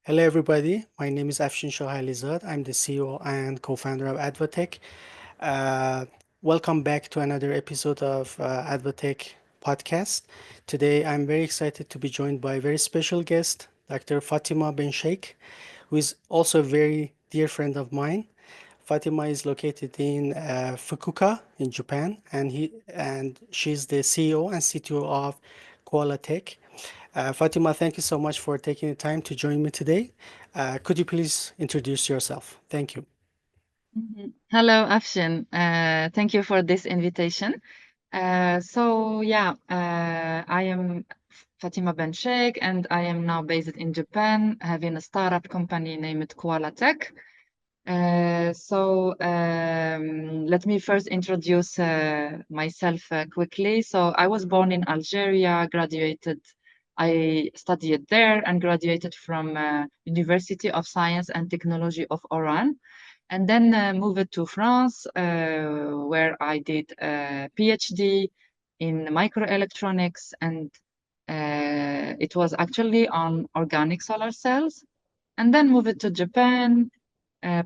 Hello, everybody. My name is Afshin Shohailizad. I'm the CEO and co-founder of AdvaTech. Uh, Welcome back to another episode of AdvaTech podcast. Today, I'm very excited to be joined by a very special guest, Dr. Fatima Benchekh, who is also a very dear friend of mine. Fatima is located in Fukuoka in Japan, and she's the CEO and CTO of KOALA Tech. Fatima, thank you so much for taking the time to join me today. Could you please introduce yourself? Thank you. Hello, Afshin. Thank you for this invitation. I am Fatima Benchekh, and I am now based in Japan, having a startup company named KOALA Tech. Let me first introduce myself quickly. So I was born in Algeria, graduated. I studied there and graduated from University of Science and Technology of Oran, and then moved to France, where I did a PhD in microelectronics, and it was actually on organic solar cells. And then moved to Japan,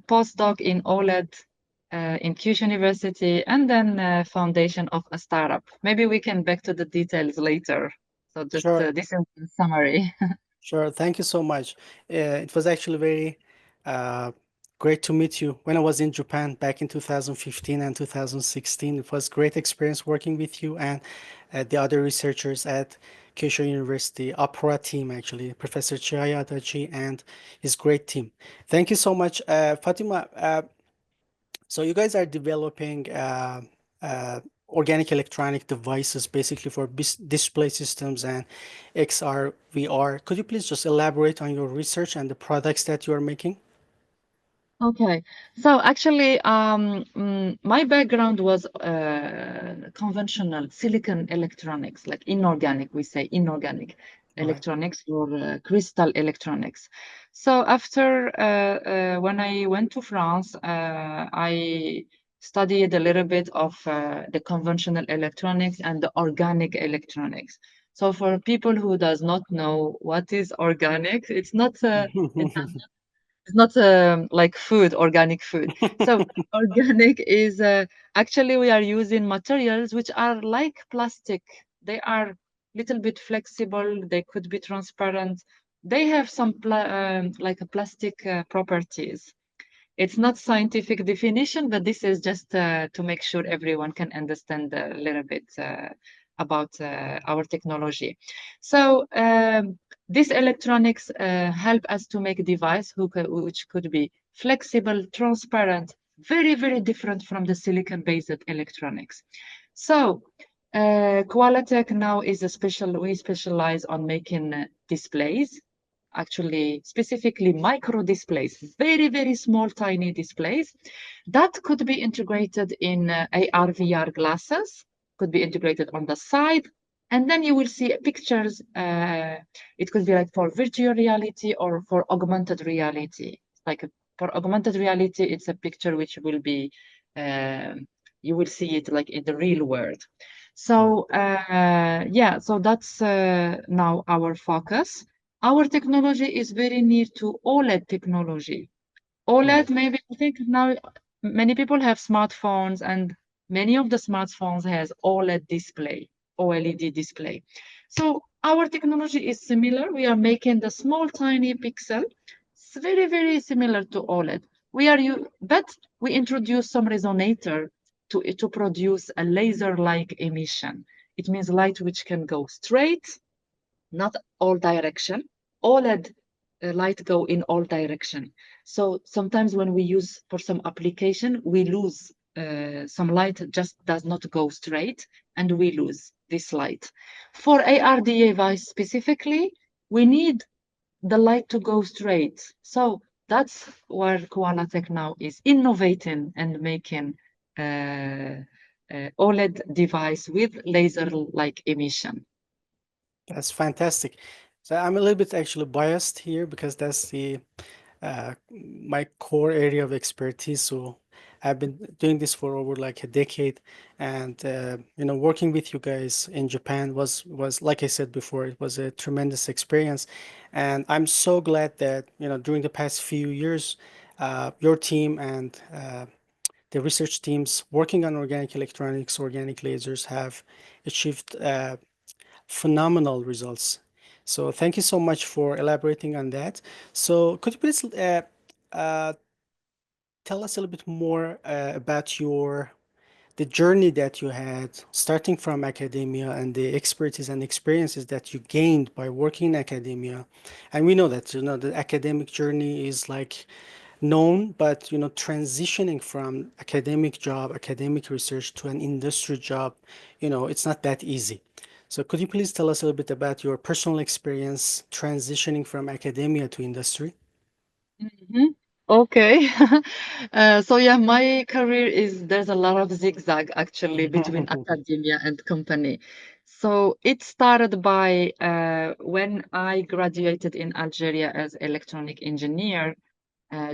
postdoc in OLED in Kyushu University, and then foundation of a startup. Maybe we can back to the details later. So just Sure, this is the summary. sure. Thank you so much. It was actually very uh, great to meet you when I was in Japan back in 2015 and 2016. It was great experience working with you and the other researchers at Kyushu University, Opera team actually, Professor Chihaya Adachi and his great team. Thank you so much, Fatima. So you guys are developing organic electronic devices basically for display systems and XR, VR. Could you please just elaborate on your research and the products that you are making? Okay, so actually, my background was conventional silicon electronics, like inorganic, we say inorganic All right. electronics or crystal electronics. So after when I went to France, I studied a little bit of the conventional electronics and the organic electronics. So for people who does not know what is organic, it it's not like food, organic food. So organic is actually we are using materials which are like plastic. They are little bit flexible. They could be transparent. They have some like a plastic properties. It's not scientific definition, but this is just to make sure everyone can understand a little bit about our technology. So these electronics help us to make a device which could be flexible, transparent, very, very different from the silicon-based electronics. So Qualitech now is we specialize on making displays, actually specifically micro displays, very, very small, tiny displays that could be integrated in AR, VR glasses, could be integrated on the side. And then you will see pictures. It could be like for virtual reality or for augmented reality. For augmented reality, it's a picture which will be, uh, you will see it like in the real world. So so that's now our focus. Our technology is very near to OLED technology. Right. OLED, maybe I think now many people have smartphones, and many of the smartphones has OLED display, OLED display. So our technology is similar. We are making the small tiny pixel. It's very, very similar to OLED. But we introduce some resonator to produce a laser-like emission. It means light which can go straight, not all direction. OLED light go in all direction. So sometimes when we use for some application, we lose some light just does not go straight, and we lose this light. For AR device specifically, we need the light to go straight. So that's where KOALA Tech now is innovating and making OLED device with laser-like emission. That's fantastic. So I'm a little bit actually biased here because that's the my core area of expertise. So I've been doing this for over like a decade, and working with you guys in Japan was like I said before, it was a tremendous experience, and I'm so glad that during the past few years, your team and the research teams working on organic electronics, organic lasers have achieved phenomenal results. So thank you so much for elaborating on that. So could you please uh, tell us a little bit more about the journey that you had starting from academia and the expertise and experiences that you gained by working in academia. And we know that the academic journey is like known, but transitioning from academic job, academic research to an industry job, it's not that easy. So could you please tell us a little bit about your personal experience transitioning from academia to industry? Mhm. Okay. So yeah, my career is there's a lot of zigzag actually between academia and company. So it started by when I graduated in Algeria as electronic engineer.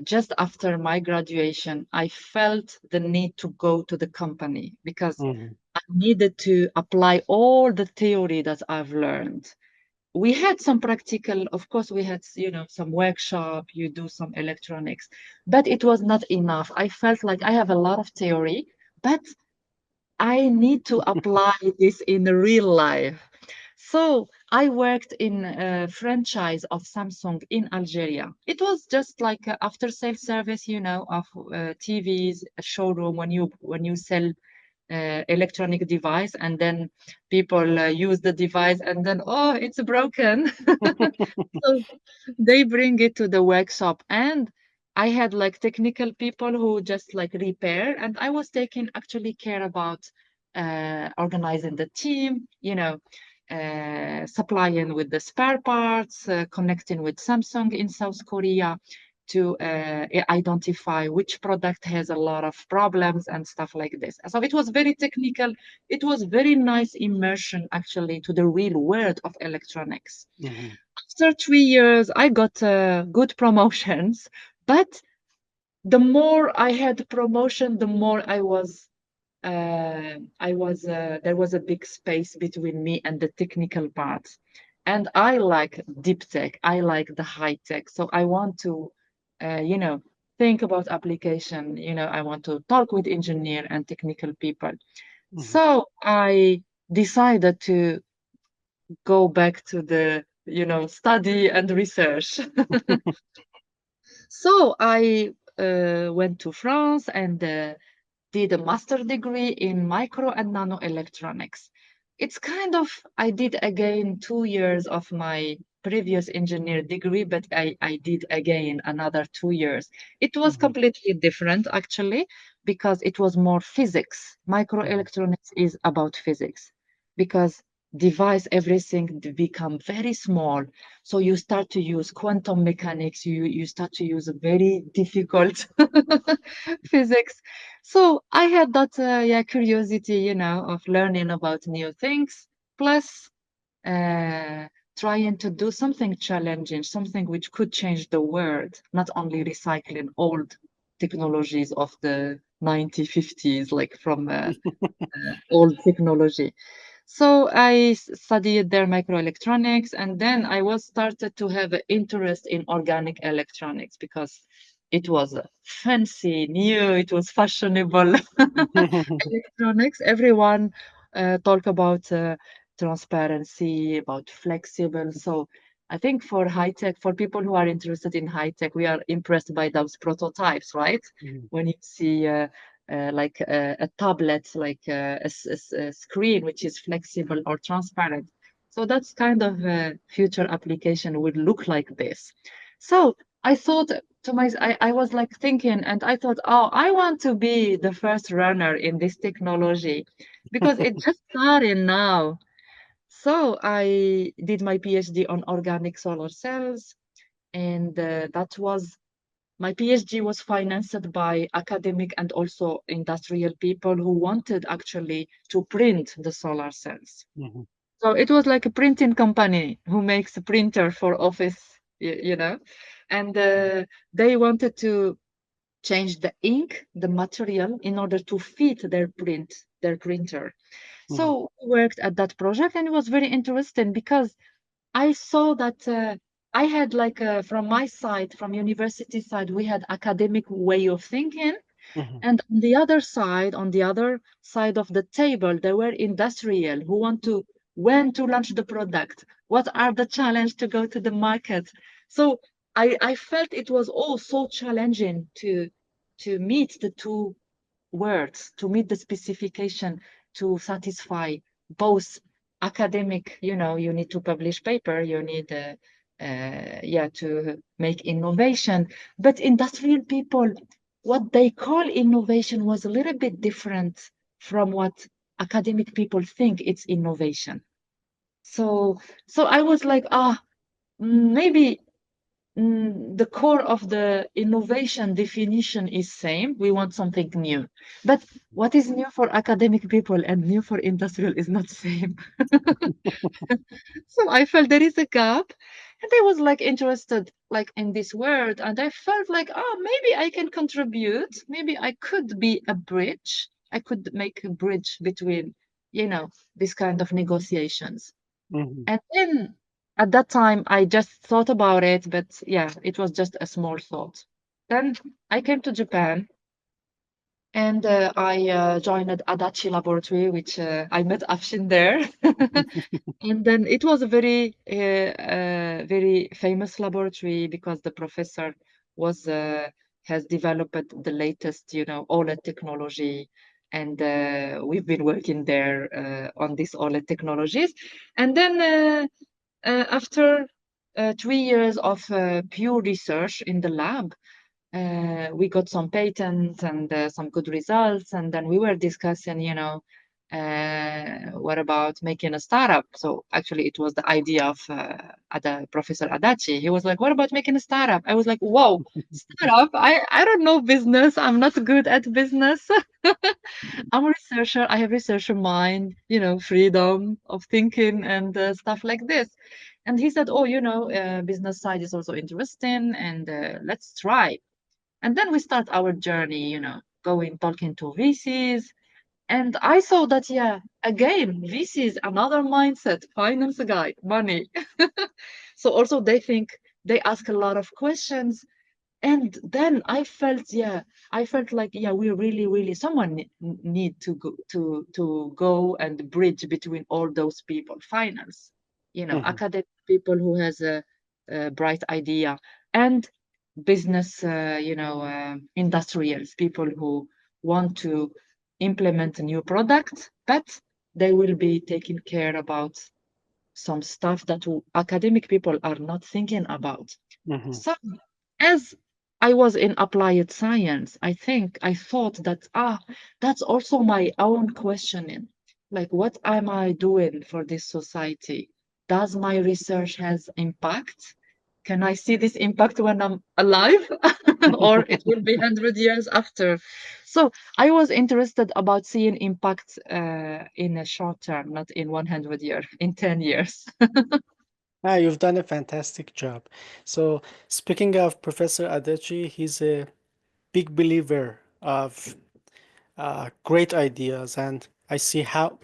Just after my graduation, I felt the need to go to the company because Mhm, I needed to apply all the theory that I've learned. We had some practical, of course, we had, some workshop, you do some electronics, but it was not enough. I felt like I have a lot of theory, but I need to apply this in real life. So I worked in a franchise of Samsung in Algeria. It was just like a after sales service, of TVs, a showroom when you sell electronic device, and then people use the device, and then oh, it's broken. So they bring it to the workshop, and I had like technical people who just like repair, and I was taking actually care about organizing the team, supplying with the spare parts, connecting with Samsung in South Korea to identify which product has a lot of problems and stuff like this. So it was very technical. It was very nice immersion actually to the real world of electronics. mhm, After 3 years, I got good promotions, but the more I had promotion, the more there was a big space between me and the technical part. And I like deep tech, I like the high tech. So I want to, you know, think about application, I want to talk with engineer and technical people. mhm, So I decided to go back to the, study and research. So I went to France and did a master degree in micro and nano electronics. It's kind of, I did again 2 years of my previous engineer degree, but I did again another 2 years. It was mhm, completely different actually, because it was more physics. mhm, Microelectronics is about physics because device everything become very small, so you start to use quantum mechanics, you start to use a very difficult physics. So I had that yeah, curiosity, of learning about new things, plus uh, trying to do something challenging, something which could change the world, not only recycling old technologies of the 1950s, like from old technology. So I studied their microelectronics, and then I was started to have an interest in organic electronics because it was fancy, new, it was fashionable electronics. Everyone talk about transparency, about flexible. So I think for high tech, for people who are interested in high tech, we are impressed by those prototypes, right? mhm, When you see like a tablet, like a screen which is flexible or transparent. So that's kind of a future application would look like this. So I thought to myself, I was like thinking, and I thought, oh, I want to be the first runner in this technology because it just started now. So I did my PhD on organic solar cells, and that was my PhD was financed by academic and also industrial people who wanted actually to print the solar cells. mhm, So it was like a printing company who makes a printer for office, and they wanted to. change the ink, the material, in order to fit their printer. Mhm. So we worked at that project, and it was very interesting because I saw that I had like from my side, from university side, we had academic way of thinking, Mhm. and on the other side of the table, there were industrial who want to when to launch the product, what are the challenge to go to the market. So I felt it was all so challenging to meet the two words, to meet the specification, to satisfy both academic, you need to publish paper, you need yeah, to make innovation, but industrial people, what they call innovation was a little bit different from what academic people think it's innovation. So I was like, maybe the core of the innovation definition is same. We want something new. But what is new for academic people and new for industrial is not same. So I felt there is a gap, and I was like interested like in this word, and I felt like, maybe I can contribute. Maybe I could be a bridge. I could make a bridge between, this kind of negotiations. Mhm. And then at that time, I just thought about it, but yeah, it was just a small thought. Then I came to Japan, and I joined Adachi Laboratory, which I met Afshin there. And then it was a very famous laboratory because the professor was has developed the latest, OLED technology, and we've been working there on these OLED technologies. And then after 3 years of pure research in the lab, we got some patents and some good results, and then we were discussing, what about making a startup? So actually, it was the idea of Professor Adachi. He was like, "What about making a startup?" I was like, "Whoa, startup? I don't know business. I'm not good at business. I'm a researcher. I have researcher mind, freedom of thinking and stuff like this." And he said, "Oh, business side is also interesting, and let's try." And then we start our journey, going, talking to VCs. And I saw that, yeah, again, VCs, another mindset, finance guy, money. So also they think, they ask a lot of questions. And then I felt like, yeah, we really, really, someone need to go and bridge between all those people, finance, Mhm. academic people who has a bright idea, and business, industrials, people who want to implement a new product, but they will be taking care about some stuff that academic people are not thinking about. Mhm. So, as I was in applied science, I thought that, that's also my own questioning. Like, what am I doing for this society? Does my research has impact? Can I see this impact when I'm alive? Or it will be 100 years after? So I was interested about seeing impact in a short term, not in 100 years, in 10 years. You've done a fantastic job. So, speaking of Professor Adachi, he's a big believer of great ideas, and I see how,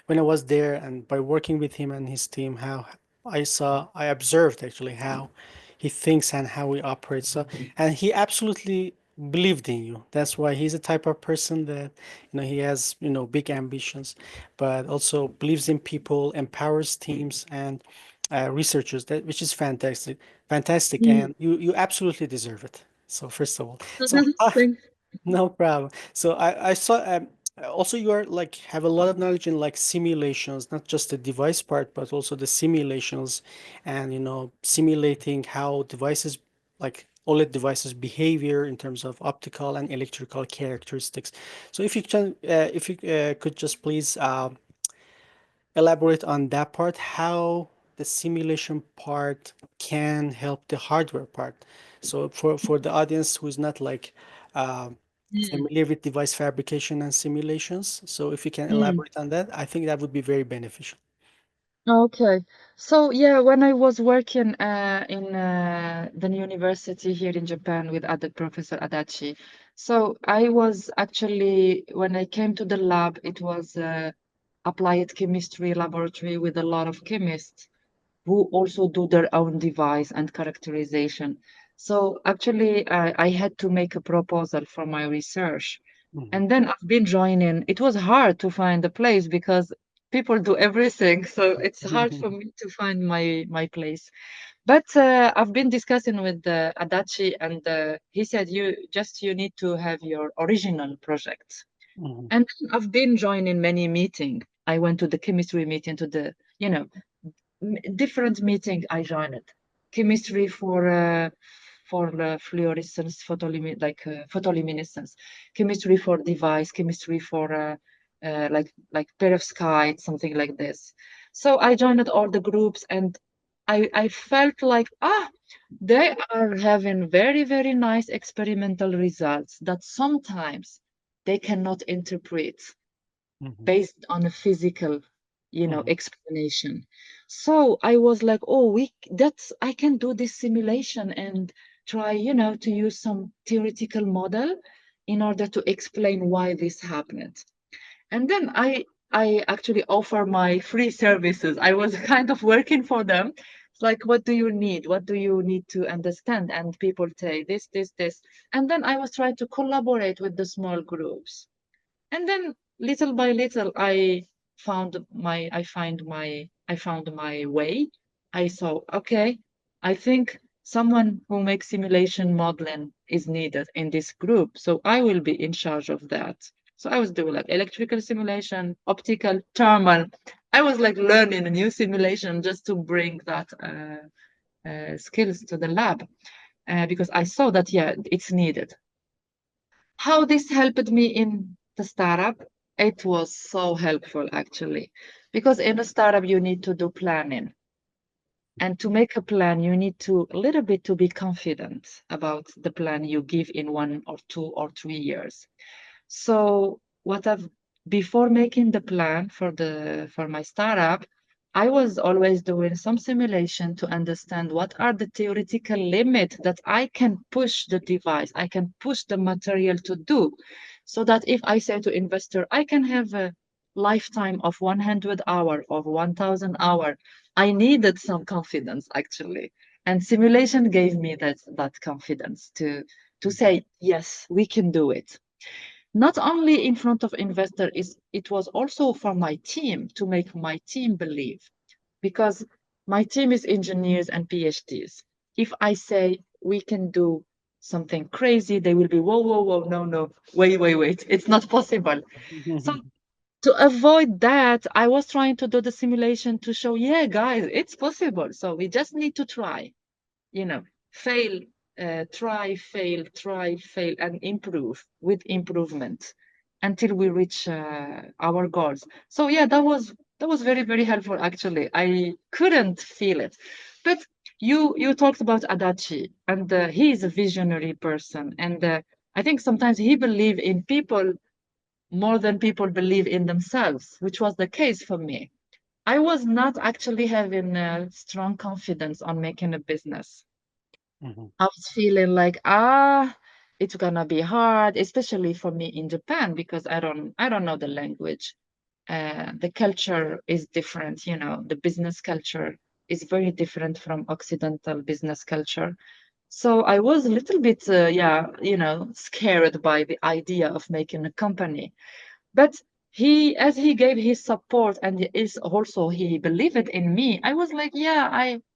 when I was there and by working with him and his team, how I observed actually how he thinks and how he operates. So, and he absolutely believed in you. That's why he's a type of person that, he has, big ambitions, but also believes in people, empowers teams and researchers, that which is fantastic, fantastic, Mm. and you absolutely deserve it. So first of all, so Thank no problem. So I saw also you are like have a lot of knowledge in like simulations, not just the device part, but also the simulations and simulating how devices like OLED devices behavior in terms of optical and electrical characteristics. So if you could just please elaborate on that part, how the simulation part can help the hardware part. So for the audience who is not like uh, you. familiar with device fabrication and simulations, so if you can Mm. elaborate on that, I think that would be very beneficial. Okay. So yeah, when I was working in the university here in Japan with other Professor Adachi, so I was actually when I came to the lab, it was applied chemistry laboratory with a lot of chemists who also do their own device and characterization. So actually, I had to make a proposal for my research. Mhm. And then I've been joining. It was hard to find a place because people do everything. So it's hard for me to find my place. But I've been discussing with Adachi, and he said you need to have your original project. Mhm. And I've been joining many meeting. I went to the chemistry meeting, to the different meeting I joined. Chemistry for fluorescence, photoluminescence. Chemistry for device. Chemistry for like perovskite, something like this. So I joined all the groups, and I felt like they are having very nice experimental results that sometimes they cannot interpret Mhm. based on a physical, Mhm. explanation. So I was like, oh, that's I can do this simulation and try, to use some theoretical model in order to explain why this happened. And then I actually offer my free services. I was kind of working for them. It's like, what do you need? What do you need to understand? And people say this. And then I was trying to collaborate with the small groups. And then little by little I found my way. I saw, okay, I think someone who makes simulation modeling is needed in this group, so I will be in charge of that. So I was doing like electrical simulation, optical, thermal. I was like learning a new simulation just to bring that skills to the lab, because I saw that, yeah, it's needed. How this helped me in the startup? It was so helpful actually, because in a startup you need to do planning. And to make a plan, you need to a little bit to be confident about the plan you give in 1 or 2 or 3 years. So what I've before making the plan for my startup, I was always doing some simulation to understand what are the theoretical limits that I can push the device, I can push the material to do, so that if I say to investor, I can have a lifetime of 100 hour or 1000 hour, I needed some confidence actually. And simulation gave me that confidence to say, yes, we can do it, not only in front of investor, is it was also for my team to make my team believe, because my team is engineers and PhDs. If I say we can do something crazy, they will be whoa, no, wait, it's not possible. So Mhm. to avoid that, I was trying to do the simulation to show, yeah, guys, it's possible, so we just need to try, fail, try, fail, and improve with improvement until we reach our goals. So yeah, that was very helpful actually. I couldn't feel it, but you talked about Adachi, and he is a visionary person, and I think sometimes he believe in people more than people believe in themselves, which was the case for me. I was not actually having strong confidence on making a business. Mhm. I was feeling like, it's gonna be hard, especially for me in Japan, because I don't know the language. The culture is different, the business culture is very different from Occidental business culture. So I was a little bit, yeah, scared by the idea of making a company. But as he gave his support, and is also he believed in me, I was like, yeah,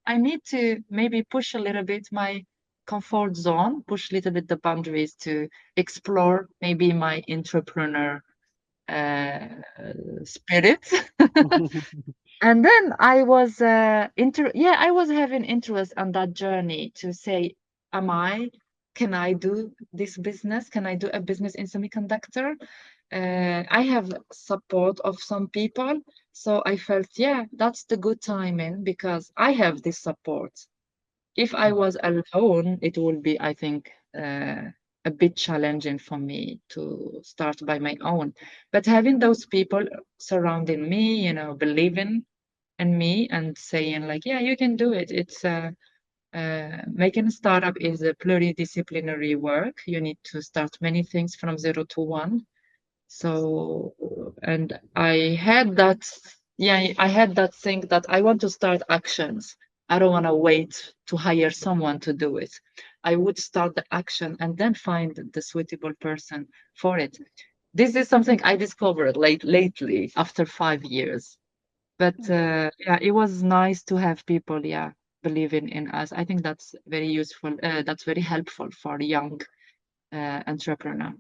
I need to maybe push a little bit my comfort zone, push a little bit the boundaries to explore maybe my entrepreneur uh, spirit. And then I was I was having interest on that journey to say, am I can I do this business? Can I do a business in semiconductor? I have support of some people, so I felt, yeah, that's the good timing because I have this support. If I was alone, it would be, I think, a bit challenging for me to start by my own. But having those people surrounding me, believing, in me and saying like, yeah, you can do it. It's making a startup is a pluridisciplinary work. You need to start many things from zero to one. So, and I had that thing that I want to start actions. I don't want to wait to hire someone to do it. I would start the action and then find the suitable person for it. This is something I discovered lately after 5 years. But yeah, it was nice to have people, yeah, believing in us. I think that's very useful. That's very helpful for young entrepreneur.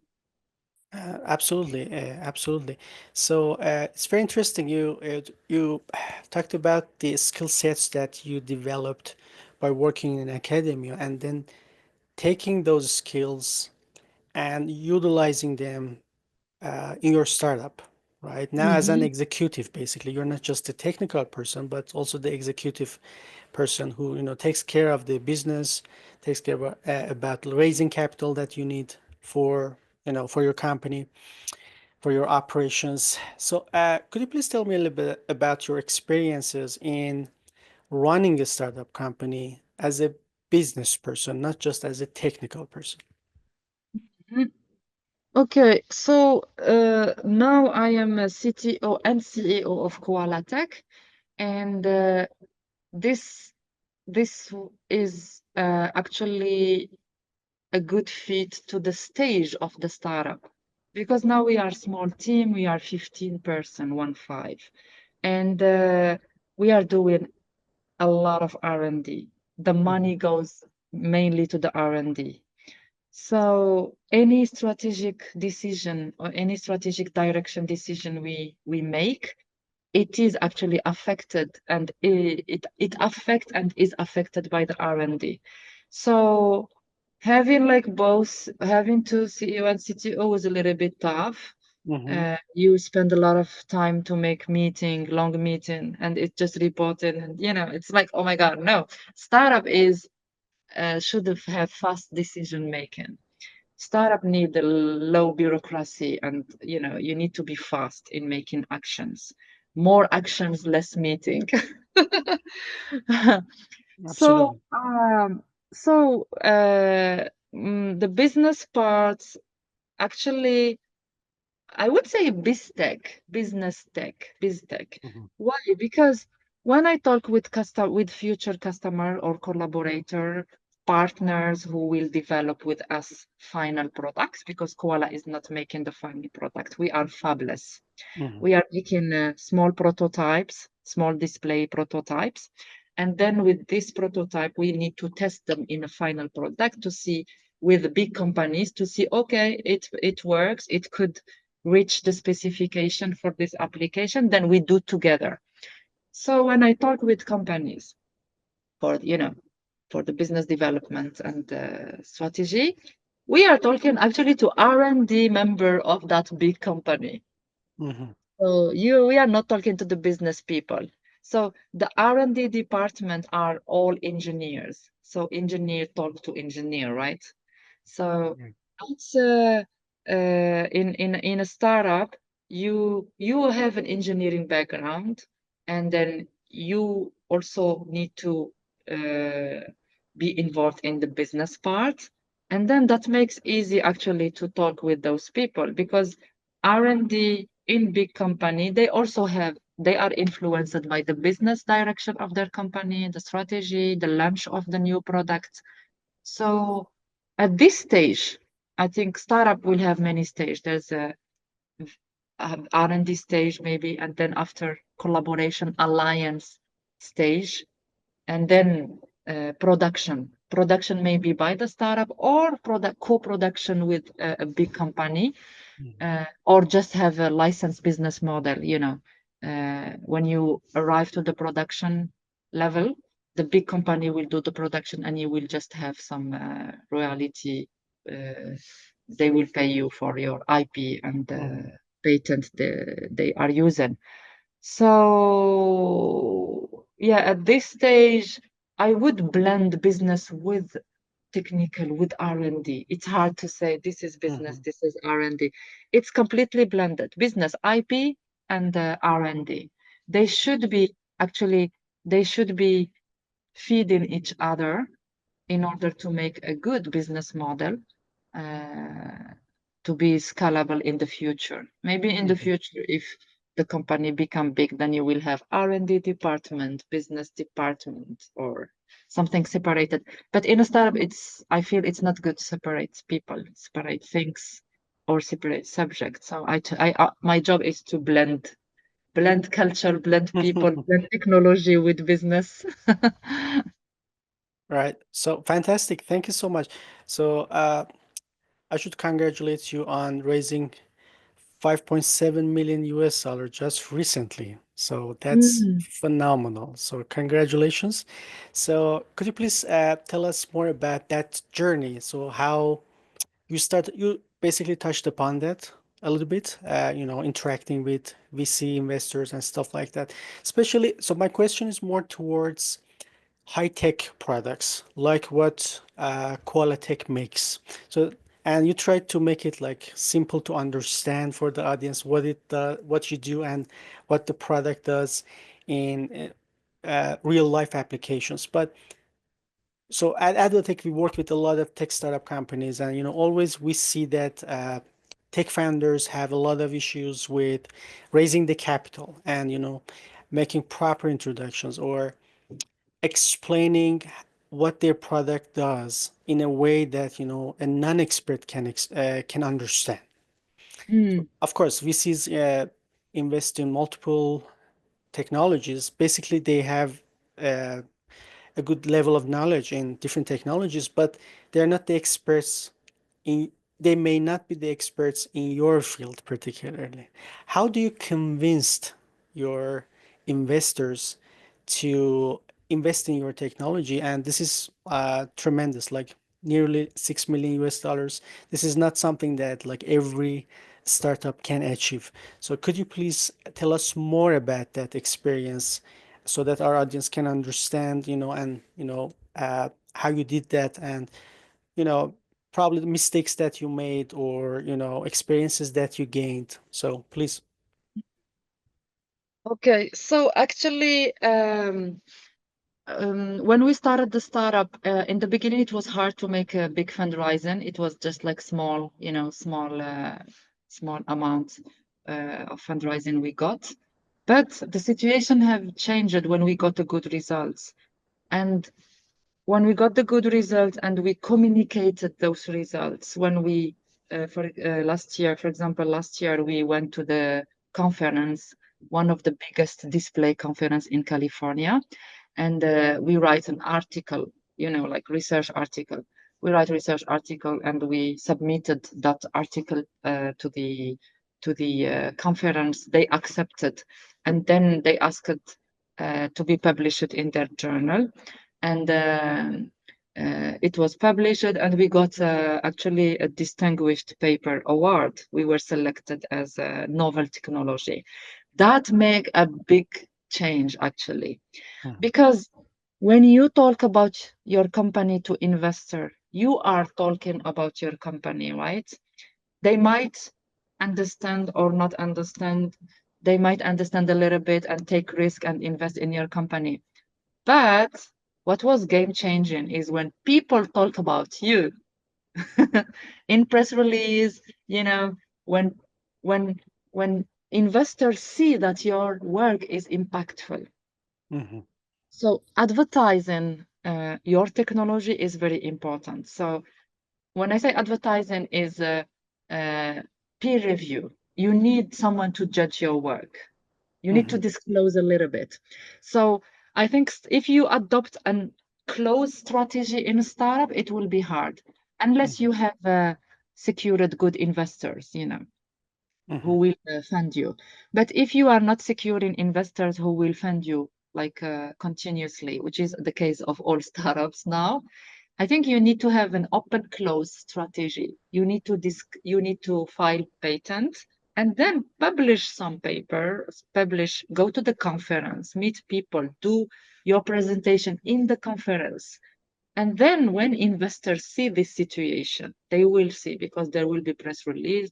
Absolutely, absolutely. So it's very interesting. You talked about the skill sets that you developed by working in academia, and then taking those skills and utilizing them in your startup. Right now, as an Mm-hmm. executive, basically, you're not just a technical person, but also the executive person who takes care of the business, takes care about raising capital that you need for for your company, for your operations. So, could you please tell me a little bit about your experiences in running a startup company as a business person, not just as a technical person? Okay, so now I am a CTO and CEO of KOALA Tech, and this is actually a good fit to the stage of the startup because now we are small team, we are 15 person, 1 5, and we are doing a lot of R&D. The Mhm, money goes mainly to the R&D. So any strategic decision or any strategic direction decision we make, it is actually affected and it affects and is affected by the R&D. So having like both, having two CEO and CTO is a little bit tough. mhm, You spend a lot of time to make meeting, long meeting, and it just reported, and it's like, oh my God, no. Startup is should have fast decision making. Startup need a low bureaucracy, and you need to be fast in making actions. More actions, less meeting. so absolutely. um the business parts actually, I would say BizTech, business tech, BizTech. Mhm, Why? Because when I talk with with future customer or collaborator partners who will develop with us final products, because Koala is not making the final product, we are fabless. mhm, We are making small prototypes, small display prototypes. And then with this prototype, we need to test them in a final product to see with big companies to see, okay, it works, it could reach the specification for this application, then we do together. So when I talk with companies for, for the business development and strategy, we are talking actually to R&D member of that big company. mhm, So we are not talking to the business people. So the R&D department are all engineers. So engineer talk to engineer, right? So yeah, it's in a startup, you have an engineering background, and then you also need to be involved in the business part, and then that makes easy actually to talk with those people because R&D in big company, they are influenced by the business direction of their company, the strategy, the launch of the new product. So at this stage, I think startup will have many stages. There's a R&D stage maybe, and then after collaboration alliance stage, and then production. Production may be by the startup or product co-production with a big company, mhm, or just have a licensed business model. When you arrive to the production level, the big company will do the production, and you will just have some royalty. Uh, they will pay you for your IP and mhm, the patent they are using. So yeah, at this stage, I would blend business with technical, with R&D. It's hard to say this is business, mhm, this is R&D. It's completely blended. Business IP and R&D. They should be Actually, they should be feeding each other in order to make a good business model uh, to be scalable in the future. Maybe in the Mhm. future, if the company become big, then you will have R&D department, business department, or something separated. But in a startup, I feel it's not good to separate people, separate things, or separate subjects. So my job is to blend culture, blend people, blend technology with business. Right. So fantastic. Thank you so much. So I should congratulate you on raising 5.7 million US dollar just recently. So that's Mm, phenomenal. So congratulations. So could you please tell us more about that journey? So how you started, you basically touched upon that a little bit, interacting with VC investors and stuff like that. Especially, so my question is more towards high-tech products like what KOALA Tech makes. So, and you try to make it like simple to understand for the audience what it what you do and what the product does in real life applications. But so at AdvaTech, we work with a lot of tech startup companies, and always we see that tech founders have a lot of issues with raising the capital and making proper introductions or explaining what their product does in a way that a non-expert can understand. mm, Of course, VCs invest in multiple technologies. Basically, they have uh, a good level of knowledge in different technologies, but they're not the experts in they may not be the experts in your field particularly. How do you convince your investors to invest in your technology? And this is tremendous, like nearly 6 million US dollars. This is not something that like every startup can achieve. So could you please tell us more about that experience so that our audience can understand, and how you did that and you know, probably the mistakes that you made or, experiences that you gained. So please. Okay, so actually, when we started the startup, in the beginning, it was hard to make a big fundraising. It was just like small, small amount of fundraising we got. But the situation have changed when we got the good results. And when we got the good results and we communicated those results, when we, for last year, for example, last year we went to the conference, one of the biggest display conference in California, and we write an article, like research article. We write research article and we submitted that article to the conference. They accepted, and then they asked to be published in their journal, and it was published, and we got actually a distinguished paper award. We were selected as a novel technology. That make a big change actually, Mhm, because when you talk about your company to investor, you are talking about your company, right? They might understand or not understand. They might understand a little bit and take risk and invest in your company. But what was game changing is when people talk about you in press release, when when when investors see that your work is impactful. mhm, So advertising your technology is very important. So when I say advertising is a peer review, you need someone to judge your work. You need to mhm, disclose a little bit. So I think if you adopt a close strategy in a startup, it will be hard unless mhm, you have secured good investors, who mhm, will fund you. But if you are not securing investors who will fund you like continuously, which is the case of all startups now, I think you need to have an open close strategy. You need to file patent and then publish some papers, go to the conference, meet people, do your presentation in the conference. And then when investors see this situation, they will see, because there will be press release,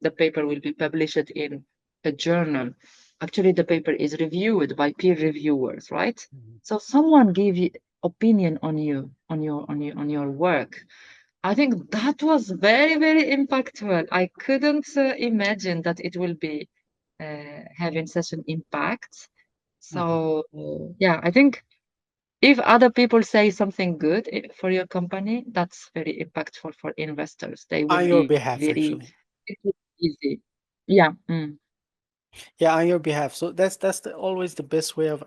the paper will be published in a journal. Actually, the paper is reviewed by peer reviewers, right? Mhm. So someone gave you opinion on you, on your work. I think that was very, very impactful. I couldn't imagine that it will be having such an impact. Mhm. So yeah, I think if other people say something good for your company, that's very impactful for investors. They will On your be behalf, very, actually. it will be easy. Yeah. Yeah, on your behalf. So that's always the best way of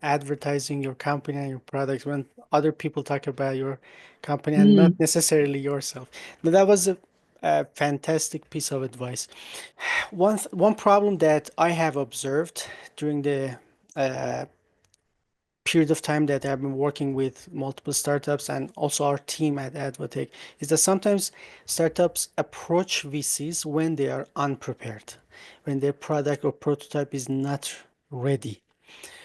advertising your company and your products when other people talk about your company and not Mm, necessarily yourself. But that was a fantastic piece of advice. One problem that I have observed during the uh, period of time that I've been working with multiple startups and also our team at AdvaTech is that sometimes startups approach VCs when they are unprepared, when their product or prototype is not ready.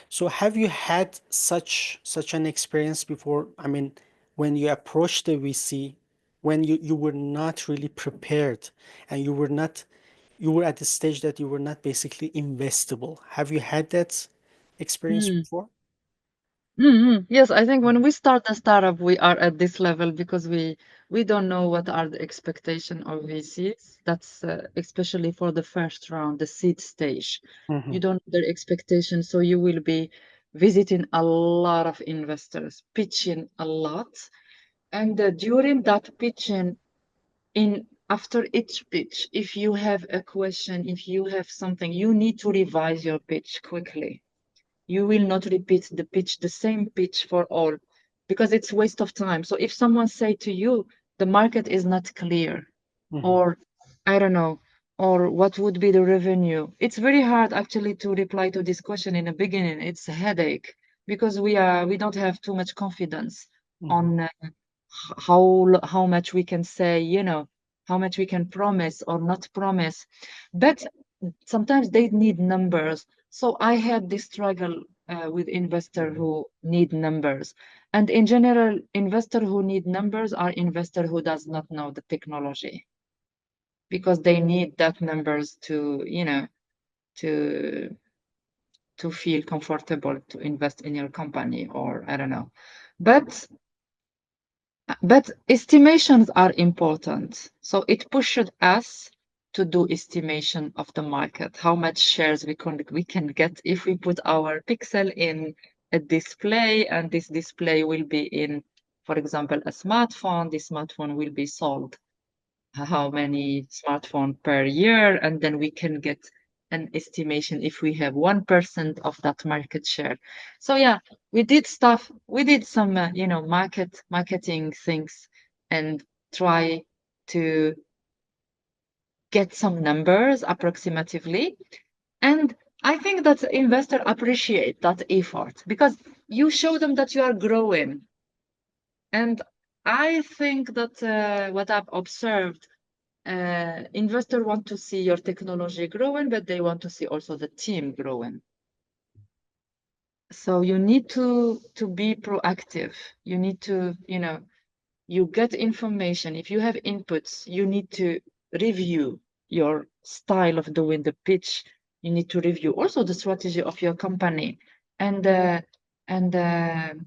So have you had such an experience before? I mean, when you approached the VC, when you were not really prepared and you were at the stage that you were not basically investable. Have you had that experience mm. before? Yes, I think when we start a startup, we are at this level because we don't know what are the expectation of VCs. That's especially for the first round, the seed stage. Mm-hmm. You don't know their expectation, so you will be visiting a lot of investors, pitching a lot, and during that pitching, in after each pitch, if you have a question, if you have something, you need to revise your pitch quickly. You will not repeat the pitch, the same pitch for all, because it's waste of time. So if someone say to you, the market is not clear, Mm-hmm. or I don't know, or what would be the revenue? It's very hard actually to reply to this question in the beginning. It's a headache because we don't have too much confidence Mm-hmm. on how much we can say, how much we can promise or not promise. But sometimes they need numbers. So I had this struggle with investor who need numbers. And in general, investor who need numbers are investor who does not know the technology because they need that numbers to, to to feel comfortable to invest in your company or I don't know. But But estimations are important. So it pushed us to do estimation of the market, how much shares we can get if we put our pixel in a display, and this display will be in, for example, a smartphone. This smartphone will be sold how many smartphone per year, and then we can get an estimation if we have 1% of that market share. So yeah, we did some marketing things and try to get some numbers approximatively. And I think that investors appreciate that effort because you show them that you are growing. And I think that what I've observed, investors want to see your technology growing, but they want to see also the team growing. So you need to be proactive. You need to, you get information. If you have inputs, you need to review your style of doing the pitch. You need to review also the strategy of your company, and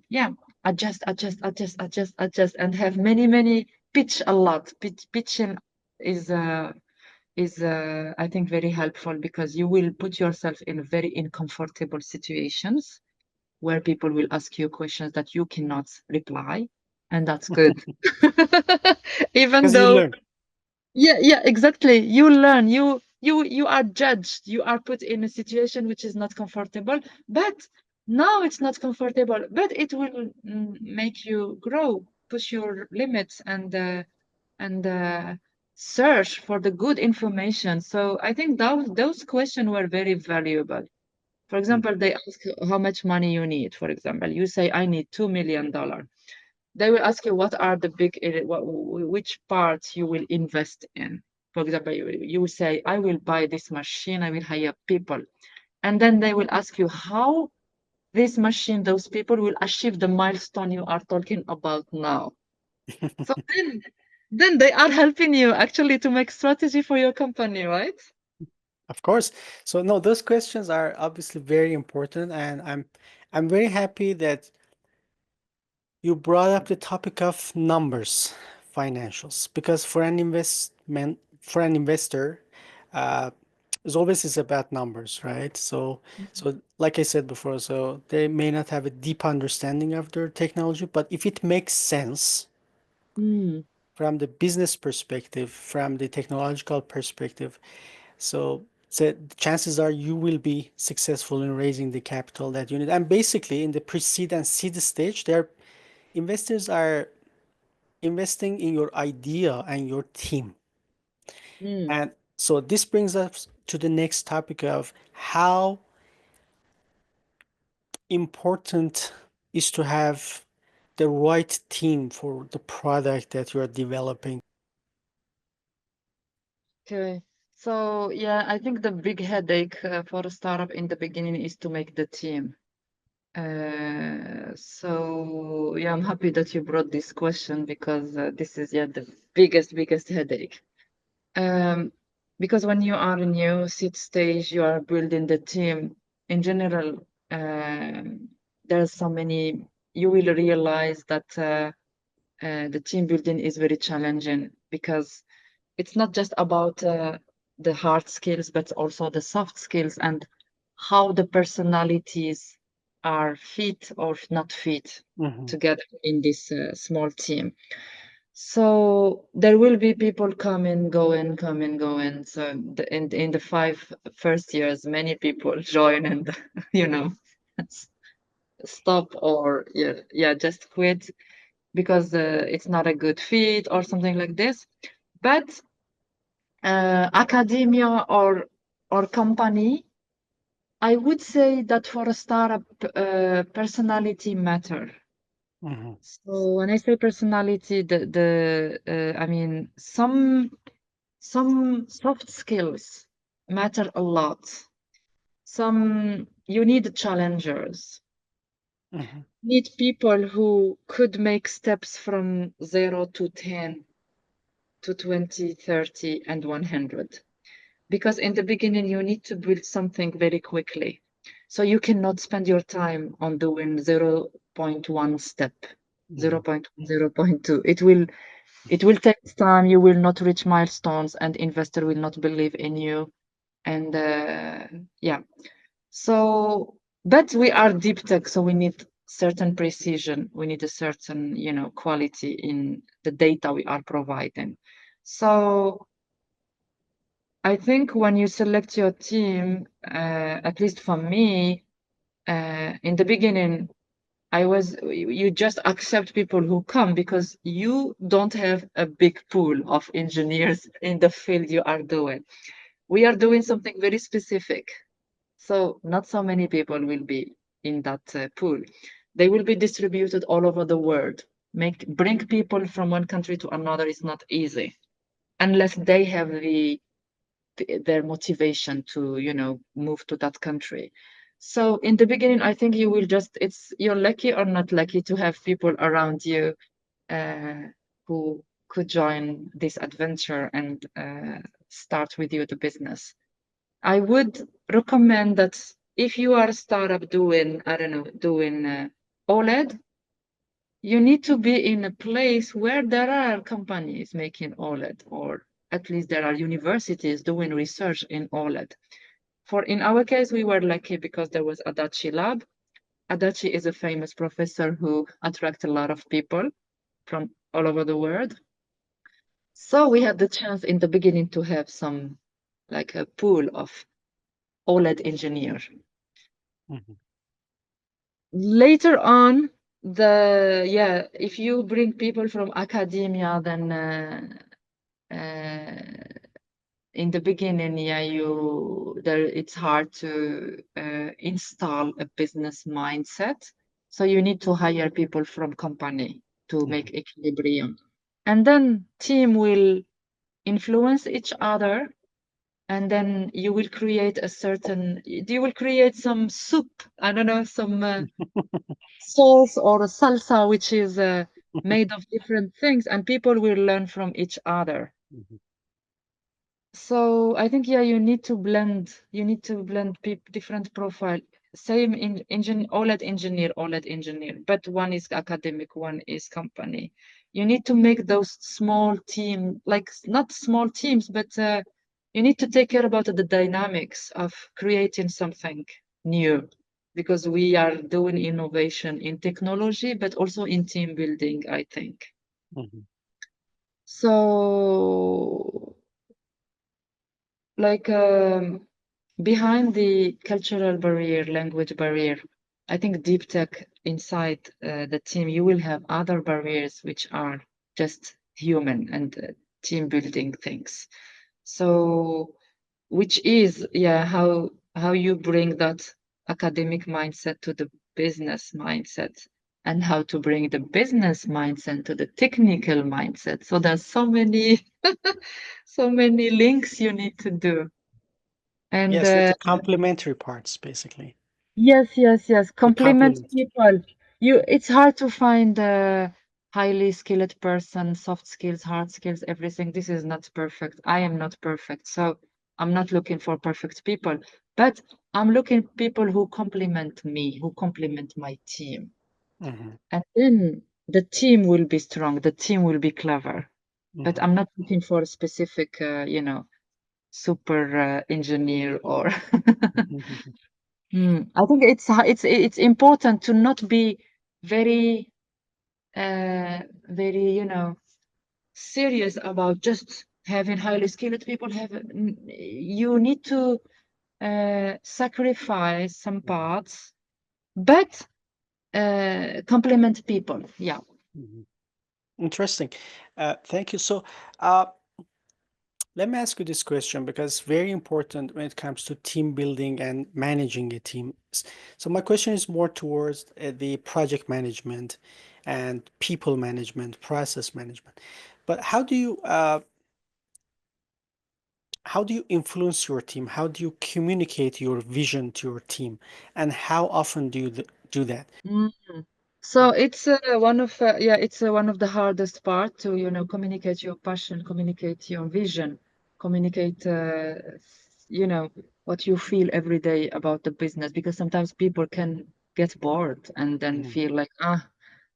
yeah, adjust, and have many pitch a lot. Pitching is I think very helpful because you will put yourself in very uncomfortable situations where people will ask you questions that you cannot reply, and that's good. Even Because you though, learn. yeah, exactly. You learn, you are judged, you are put in a situation which is not comfortable, but now it's not comfortable, but it will make you grow, push your limits, and search for the good information. So I think those questions were very valuable. For Mm. example, they ask you how much money you need. For example, you say, I need $2 million. They will ask you what are the which parts you will invest in. For example, you will say, I will buy this machine, I will hire people. And then they will ask you how this machine, those people will achieve the milestone you are talking about now. So then they are helping you actually to make strategy for your company, right? Of course. So no, those questions are obviously very important, and I'm very happy that you brought up the topic of numbers, financials, because for an investor, uh, it's always is about numbers, right? So like I said before, so they may not have a deep understanding of their technology, but if it makes sense Mm, from the business perspective, from the technological perspective, so the chances are you will be successful in raising the capital that you need. And basically, in the pre-seed and seed stage, their investors are investing in your idea and your team. mm. And so this brings us to the next topic of how important is to have the right team for the product that you are developing. Okay. So yeah, I think the big headache for a startup in the beginning is to make the team. So yeah, I'm happy that you brought this question because this is yeah the biggest headache. Um, because when you are in new seed stage, you are building the team. In general, there's so many. You will realize that the team building is very challenging because it's not just about the hard skills, but also the soft skills and how the personalities are fit or not fit Mhm, together in this small team. So there will be people coming, going, coming, going. So in the first years, many people join and you know s- stop or yeah just quit because it's not a good fit or something like this. But academia or company, I would say that for a startup, personality matter. mhm, So when I say personality, I mean some soft skills matter a lot. Some you need challengers, mhm, need people who could make steps from 0 to 10 to 20, 30, and 100. Because in the beginning, you need to build something very quickly. So you cannot spend your time on doing zero point 0.1 step, mhm, 0 0.1, 0 0.2. It will take time. You will not reach milestones, and investor will not believe in you. And yeah, so but we are deep tech, so we need certain precision. We need a certain, quality in the data we are providing. So I think when you select your team, at least for me, in the beginning, you just accept people who come because you don't have a big pool of engineers in the field you are doing. We are doing something very specific. So not so many people will be in that pool. They will be distributed all over the world. Bring people from one country to another is not easy unless they have their motivation to move to that country. So in the beginning, I think you will just you're lucky or not lucky to have people around you uh, who could join this adventure and start with you the business. I would recommend that if you are a startup doing, I don't know, doing OLED, you need to be in a place where there are companies making OLED, or at least there are universities doing research in OLED. For in our case, we were lucky because there was Adachi Lab. Adachi is a famous professor who attracts a lot of people from all over the world. So we had the chance in the beginning to have some, like a pool of OLED engineers. mhm, Later on, if you bring people from academia, then in the beginning, yeah, it's hard to install a business mindset. So you need to hire people from company to mhm. make equilibrium. And then team will influence each other, and then you will create some soup. I don't know, some sauce or a salsa, which is made of different things, and people will learn from each other. So I think, yeah, you need to blend different profile. Same in engine OLED engineer, but one is academic, one is company. You need to make those small team, like not small teams, but you need to take care about the dynamics of creating something new, because we are doing innovation in technology, but also in team building, I think. Mhm. So, like, behind the cultural barrier, language barrier, I think deep tech inside the team, you will have other barriers which are just human and team building things. So, which is, yeah, how you bring that academic mindset to the business mindset, and how to bring the business mindset to the technical mindset. So there's so many so many links you need to do. And Yes, like the complementary parts, basically. yes, yes, yes. The Compliment complement. people. It's hard to find a highly skilled person, soft skills, hard skills, everything. This is not perfect. I am not perfect. So I'm not looking for perfect people, but I'm looking people who complement me, who complement my team. Hmm. And then the team will be strong, the team will be clever. But Hmm. I'm not looking for a specific, super engineer or I think it's important to not be very very serious about just having highly skilled people. You need to sacrifice some parts, but complement people. Yeah. Hmm. Interesting. Thank you. So, uh, let me ask you this question because very important when it comes to team building and managing a team. So my question is more towards the project management and people management, process management. But how do you influence your team? How do you communicate your vision to your team? And how often do you do that? Mm. So it's one of the hardest part to communicate your passion, communicate your vision, communicate what you feel every day about the business, because sometimes people can get bored and then Mhm, feel like,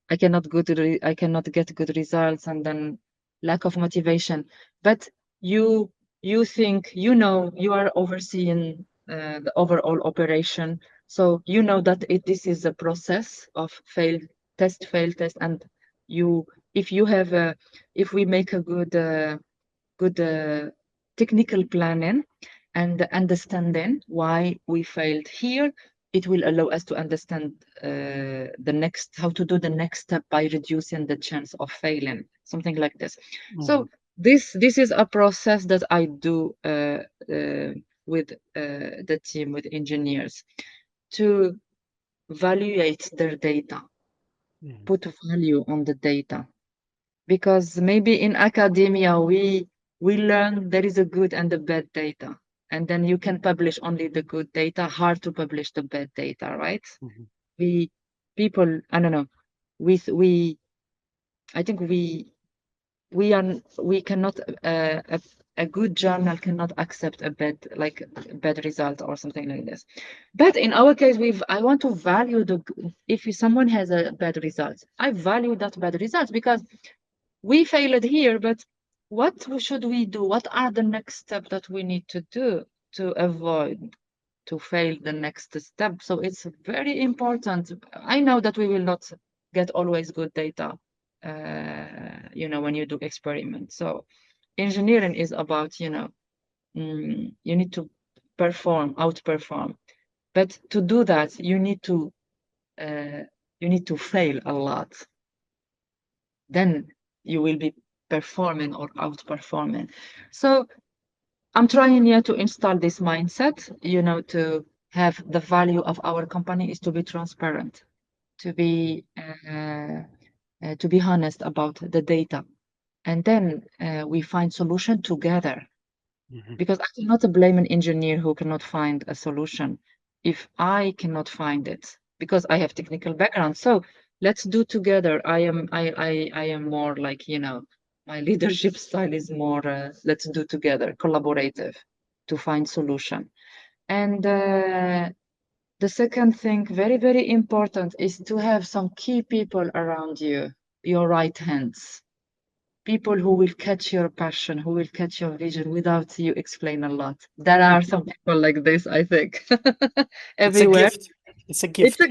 I cannot get good results, and then lack of motivation. But you you think you are overseeing the overall operation, so you know that this is a process of fail test, and you if you have a if we make a good technical planning and understanding why we failed here, it will allow us to understand how to do the next step by reducing the chance of failing, something like this. mhm, So this is a process that I do with the team, with engineers, to evaluate their data, mhm, put value on the data, because maybe in academia we learn there is a good and a bad data, and then you can publish only the good data, hard to publish the bad data, right? mhm, We people, I don't know, we I think we cannot a good journal cannot accept a bad result or something like this. But in our case, I want to value if someone has a bad result, I value that bad result, because we failed here, but what should we do? What are the next steps that we need to do to avoid to fail the next step? So it's very important. I know that we will not get always good data, when you do experiments. So engineering is about, you need to outperform. But to do that, uh, you need to fail a lot. Then you will be performing or outperforming. So I'm trying here to install this mindset, to have the value of our company is to be transparent, to be honest about the data, and then we find solution together. mhm, Because I cannot blame an engineer who cannot find a solution if I cannot find it, because I have technical background. So let's do together. I am more like, My leadership style is more let's do together, collaborative, to find solution. And the second thing, very, very important, is to have some key people around you, your right hands, people who will catch your passion, who will catch your vision without you explain a lot. There are some people like this, I think, It's a everywhere. gift. It's a gift.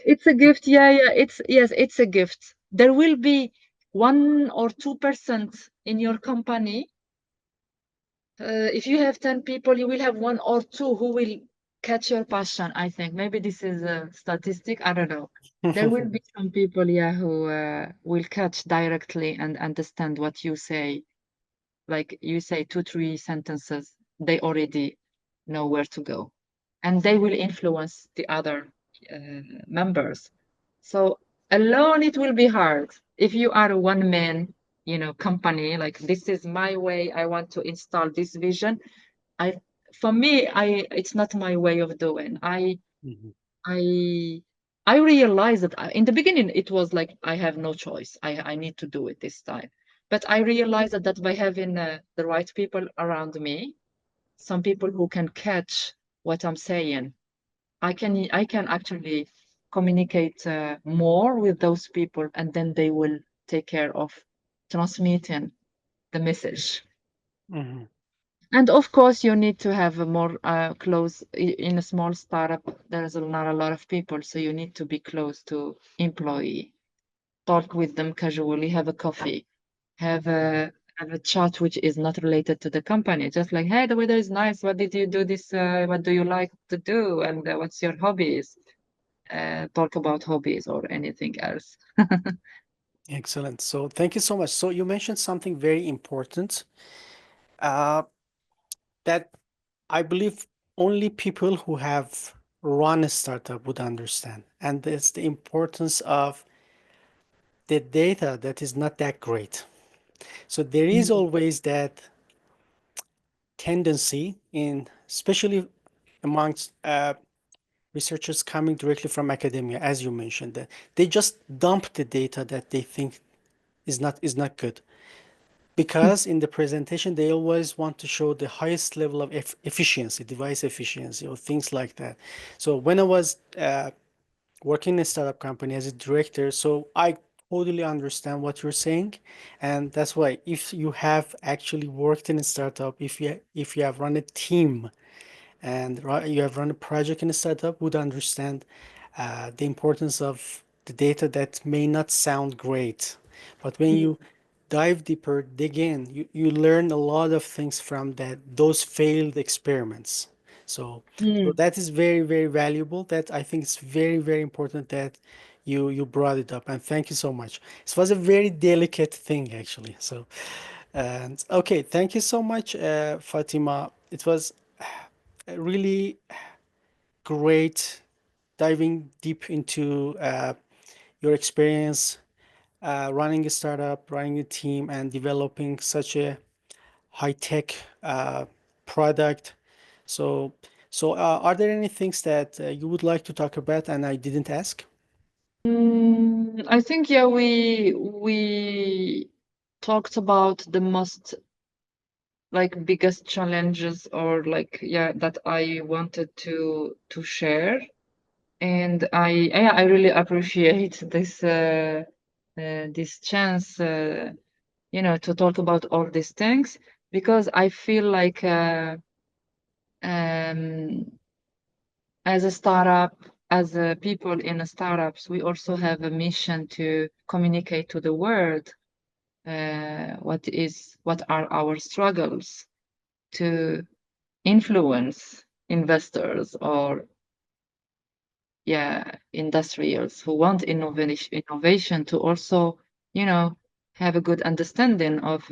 It's a gift. Yeah, yeah. It's a gift. There will be 1 or 2% in your company. If you have 10 people, you will have 1 or 2 who will catch your passion, I think. Maybe this is a statistic, I don't know. There will be some people, yeah, who will catch directly and understand what you say. Like you say 2, 3 sentences, they already know where to go. And they will influence the other members. So alone it will be hard. If you are a one man, company, like this is my way, I want to install this vision. I For me, it's not my way of doing. Mhm. I I realized that in the beginning it was like I have no choice. I need to do it this time. But I realized that by having the right people around me, some people who can catch what I'm saying, I can actually communicate more with those people, and then they will take care of transmitting the message. Mhm. And of course, you need to have a more close in a small startup. There's not a lot of people, so you need to be close to employee. Talk with them casually, have a coffee, have a chat which is not related to the company. Just like, hey, the weather is nice. What did you do this? What do you like to do? And what's your hobbies? Talk about hobbies or anything else. Excellent. So thank you so much. So you mentioned something very important, uh, that I believe only people who have run a startup would understand, and it's the importance of the data that is not that great. So there is Mm, always that tendency in, especially amongst researchers coming directly from academia, as you mentioned, that they just dump the data that they think is not good, because in the presentation they always want to show the highest level of efficiency, device efficiency, or things like that. So when I was working in a startup company as a director, so I totally understand what you're saying, and that's why if you have actually worked in a startup, if you have run a team and you have run a project in a startup, would understand the importance of the data that may not sound great. But when mm, you dive deeper, dig in, you learn a lot of things from those failed experiments. So mm, that is very, very valuable. That I think it's very, very important that you brought it up. And thank you so much. It was a very delicate thing, actually. So, and okay, thank you so much, Fatima. It was really great diving deep into your experience running a startup, running a team, and developing such a high-tech product. So, so are there any things that you would like to talk about and I didn't ask? I think yeah, we talked about the most like biggest challenges or like yeah that I wanted to share. And I really appreciate this chance to talk about all these things, because I feel like um, as a startup, as people in a startups, we also have a mission to communicate to the world what are our struggles, to influence investors or yeah industrials who want innovation to also you know have a good understanding of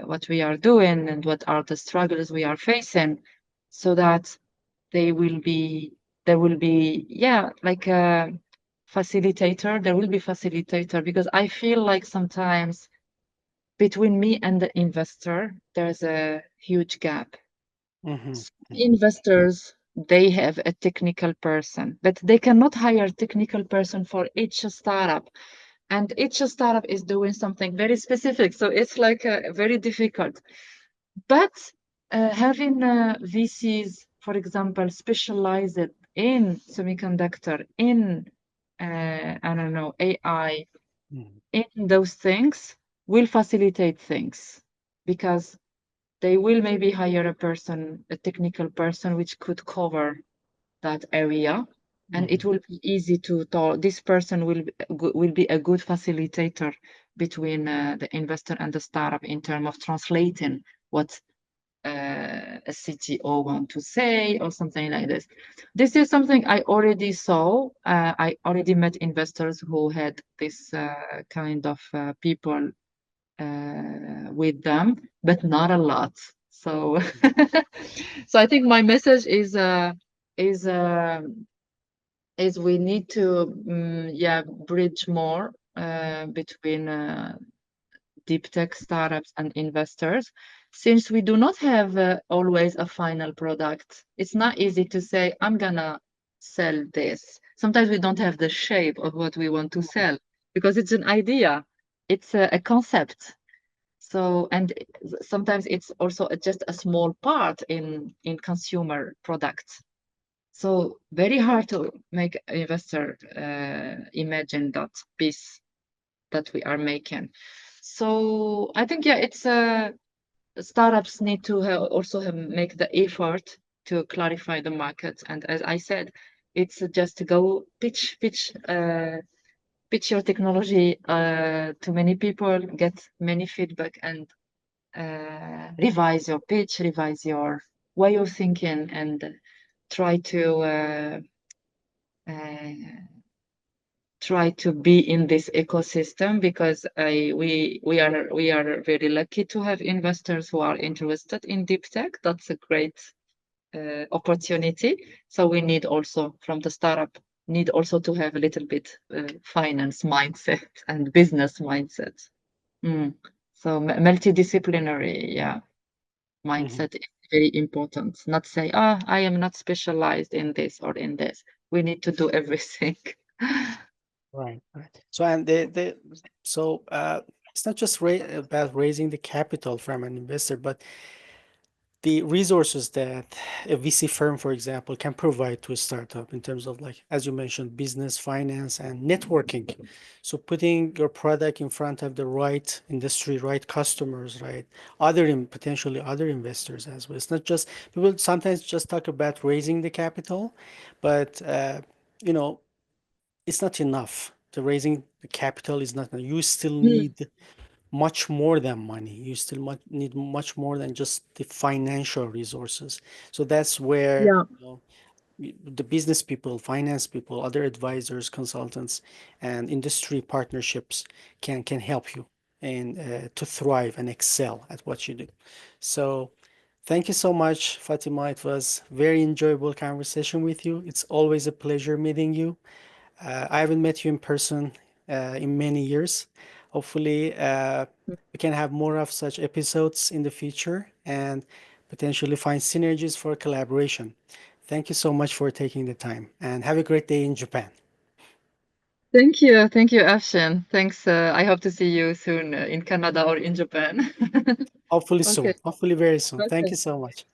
what we are doing and what are the struggles we are facing, so that they will be there will be yeah like a facilitator there will be facilitator, because I feel like sometimes between me and the investor there's a huge gap. Hmm. Some investors, they have a technical person, but they cannot hire a technical person for each startup. and each startup is doing something very specific. So it's like very difficult. But having VCs, for example, specialized in semiconductor, in I don't know, AI, Mhm. in those things will facilitate things because they will maybe hire a person, a technical person, which could cover that area, and it Mhm. will be easy to talk. This person will be a good facilitator between the investor and the startup in terms of translating what a CTO want to say or something like this. This is something I already saw. I already met investors who had this kind of people with them, but not a lot. So, so I think my message is uh, is we need to yeah, bridge more between deep tech startups and investors, since we do not have always a final product. It's not easy to say, I'm gonna sell this. Sometimes we don't have the shape of what we want to Mhm. sell because it's an idea, it's a concept. So, and sometimes it's also just a small part in consumer products. So very hard to make investor imagine that piece that we are making. So I think, yeah, it's startups need to also make the effort to clarify the market. And as I said, it's just to go pitch your technology to many people, get many feedback, and revise your pitch, revise your way of thinking, and try to uh, uh, try to be in this ecosystem because we are very lucky to have investors who are interested in deep tech. That's a great opportunity. So we need also from the startup need also to have a little bit finance mindset and business mindset. Mm. So multidisciplinary, yeah, Mhm. mindset is very important. Not say, ah, I am not specialized in this or in this. We need to do everything. Right, right. So and it's not just about raising the capital from an investor, but the resources that a VC firm, for example, can provide to a startup in terms of, like, as you mentioned, business, finance, and networking. So putting your product in front of the right industry, right customers, right, potentially other investors as well. It's not just people sometimes just talk about raising the capital, but you know, it's not enough. The raising the capital is not enough. You still Mm, need much more than money. You still need much more than just the financial resources. So that's where, yeah. the business people, finance people, other advisors, consultants, and industry partnerships can help you and to thrive and excel at what you do. So thank you so much, Fatima. It was very enjoyable conversation with you. It's always a pleasure meeting you. I haven't met you in person in many years. Hopefully, we can have more of such episodes in the future and potentially find synergies for collaboration. Thank you so much for taking the time and have a great day in Japan. Thank you, Afshin. Thanks. I hope to see you soon in Canada or in Japan. Hopefully Okay, soon. Hopefully very soon. Thank okay. you so much.